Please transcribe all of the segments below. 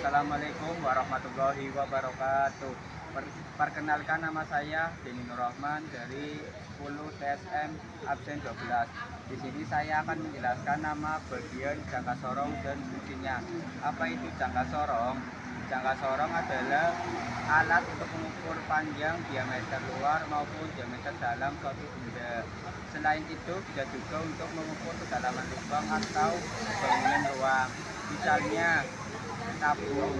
Assalamualaikum warahmatullahi wabarakatuh. Perkenalkan, nama saya Denny Nur Rahman dari 10 TSM absen 12. Di sini saya akan menjelaskan nama bagian jangka sorong dan fungsinya. Apa itu jangka sorong? Jangka sorong adalah alat untuk mengukur panjang, diameter luar maupun diameter dalam suatu benda. Selain itu bisa juga untuk mengukur kedalaman lubang atau bangunan ruang. Misalnya tabung.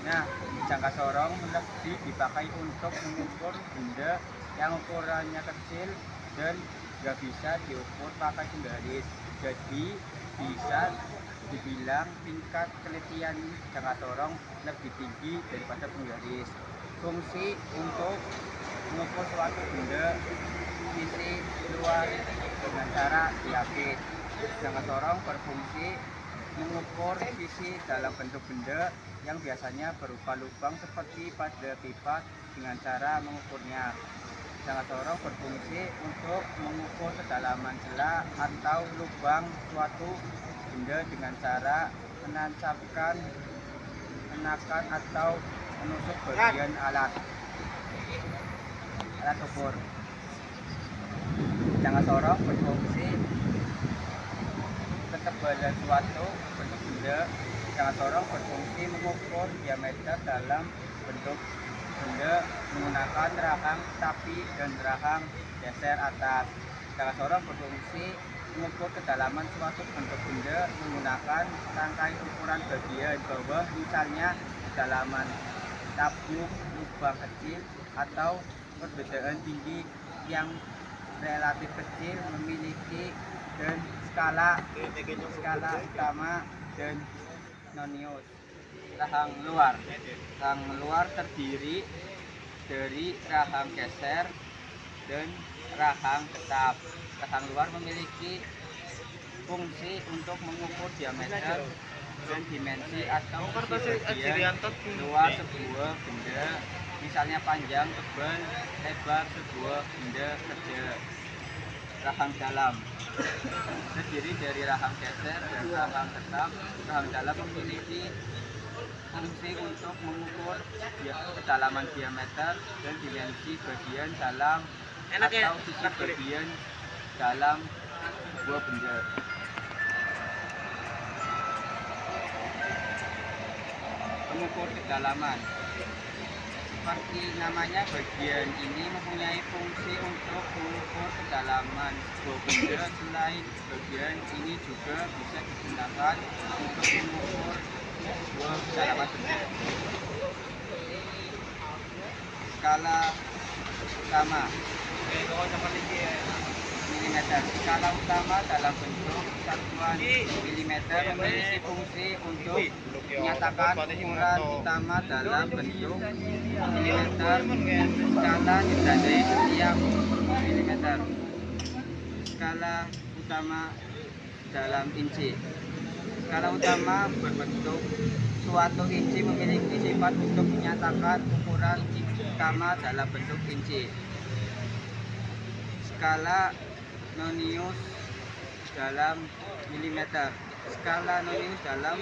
Nah, jangka sorong lebih dipakai untuk mengukur benda yang ukurannya kecil dan nggak bisa diukur pakai penggaris. Jadi bisa dibilang tingkat kelitian jangka sorong lebih tinggi daripada penggaris. Fungsi untuk mengukur suatu benda sisi luar dengan cara dilapis. Jangka sorong berfungsi mengukur sisi dalam bentuk benda yang biasanya berupa lubang seperti pada pipa dengan cara mengukurnya. Jangka sorong berfungsi untuk mengukur kedalaman celah atau lubang suatu benda dengan cara menancapkan, menekan atau menusuk bagian alat ukur. Jangka sorong berfungsi ketebalan suatu bentuk benda. Jangka sorong berfungsi mengukur diameter dalam bentuk benda menggunakan rahang tapi dan rahang geser atas. Jangka sorong berfungsi mengukur kedalaman suatu bentuk benda menggunakan rangkai ukuran bagian bawah, misalnya kedalaman tabung, lubang kecil, atau perbedaan tinggi yang relatif kecil memiliki dan skala utama dan nonius. Rahang luar terdiri dari rahang geser dan rahang tetap. Rahang luar memiliki fungsi untuk mengukur diameter dan dimensi atau bagian luar sebuah benda, misalnya panjang, tebal, lebar sebuah benda kerja. Rahang dalam terdiri dari rahang geser dan rahang tetap. Rahang dalam memiliki fungsi untuk mengukur kedalaman diameter dan dimensi bagian dalam atau sisi bagian dalam sebuah benda. Mengukur kedalaman, seperti namanya, bagian ini mempunyai fungsi untuk mengukur kedalaman sebuah benda. Selain bagian ini juga bisa digunakan untuk mengukur sebuah kedalaman benda. Skala utama milimeter. Skala utama dalam bentuk satuan milimeter memiliki fungsi untuk menyatakan ukuran utama dalam bentuk milimeter. Skala ditandai setiap milimeter. Skala utama dalam inci. Skala utama berbentuk suatu inci memiliki sifat untuk menyatakan ukuran utama dalam bentuk inci. Skala nonius dalam milimeter. Skala nonius dalam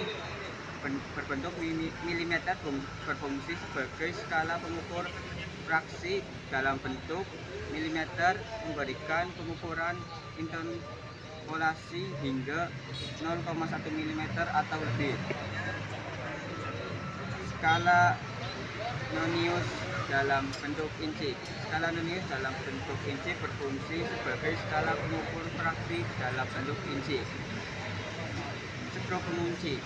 berbentuk milimeter berfungsi sebagai skala pengukur fraksi dalam bentuk milimeter, memberikan pengukuran interpolasi hingga 0,1 mm atau lebih. Skala nonius dalam bentuk inci. Skala nonius dalam bentuk inci berfungsi sebagai skala pengukur fraksi dalam bentuk inci. Stroke pengunci.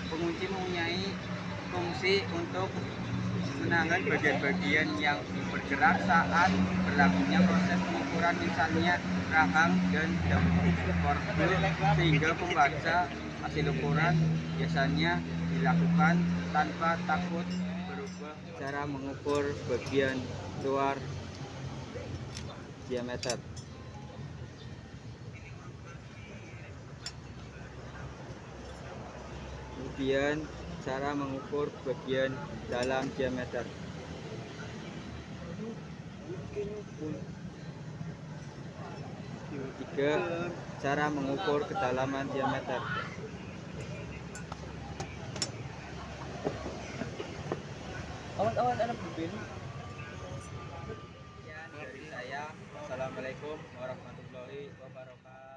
Pengunci mempunyai fungsi untuk menahan bagian-bagian yang bergerak saat berlakunya proses pengukuran, misalnya rahang dan korbel, sehingga pembaca hasil ukuran biasanya dilakukan tanpa takut berubah. Cara mengukur bagian luar diameter. Kemudian cara mengukur bagian dalam diameter. Tiga, cara mengukur kedalaman diameter. awan anak bibin. Sekian dari saya. Wassalamualaikum warahmatullahi wabarakatuh.